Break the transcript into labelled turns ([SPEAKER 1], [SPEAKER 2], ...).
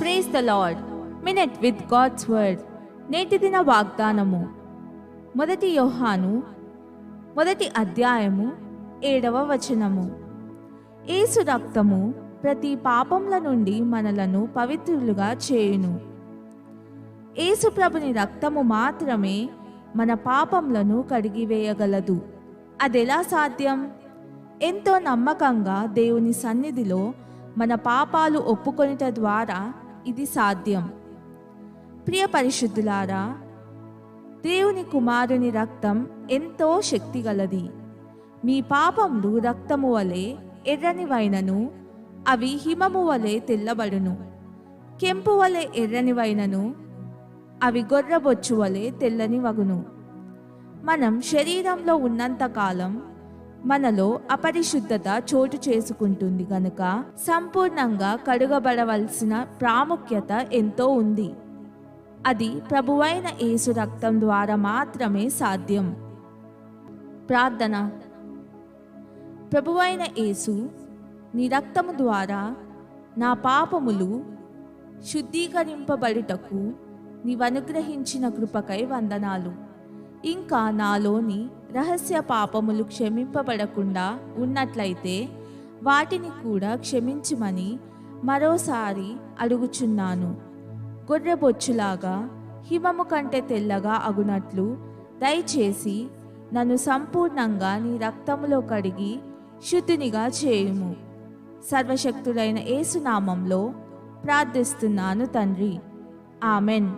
[SPEAKER 1] Praise the Lord. Minute with God's word. నేటి దిన వాగ్దానము 1 యోహాను 1 అధ్యాయము 7వ వచనము. యేసు రక్తము ప్రతి పాపముల నుండి మనలను పవిత్రులుగా చేయును. యేసు ప్రభుని రక్తము మాత్రమే మన పాపములను కడిగివేయగలదు. అదెలా సాధ్యం? ఎంతో నమ్మకంగా దేవుని సన్నిధిలో మన పాపాలు ఒప్పుకొనుట ద్వారా ఇది సాధ్యం. ప్రియ పరిశుద్ధులారా, దేవుని కుమారుని రక్తం ఎంతో శక్తిగలది. మీ పాపములు రక్తము వలె ఎర్రనివైనను అవి హిమము వలె తెల్లబడును. కెంపు వలె ఎర్రనివైనను అవి గొర్రెబొచ్చు వలె తెల్లని వగును. మనం శరీరంలో ఉన్నంతకాలం మనలో అపరిశుద్ధత చోటు చేసుకుంటుంది గనుక సంపూర్ణంగా కడుగబడవలసిన ప్రాముఖ్యత ఎంతో ఉంది. అది ప్రభువైన యేసు రక్తం ద్వారా మాత్రమే సాధ్యం. ప్రార్థన. ప్రభువైన యేసు, నీ రక్తము ద్వారా నా పాపములు శుద్ధీకరింపబడుటకు నీవనుగ్రహించిన కృపకై వందనాలు. ఇంకా నాలోని రహస్య పాపములు క్షమింపబడకుండా ఉన్నట్లయితే వాటిని కూడా క్షమించమని మరోసారి అడుగుచున్నాను. గొర్రెబొచ్చులాగా హిమము కంటే తెల్లగా అగునట్లు దయచేసి నన్ను సంపూర్ణంగా నీ రక్తములో కడిగి శుద్ధినిగా చేయుము. సర్వశక్తుడైన యేసు నామంలో ప్రార్థిస్తున్నాను తండ్రి. ఆమెన్.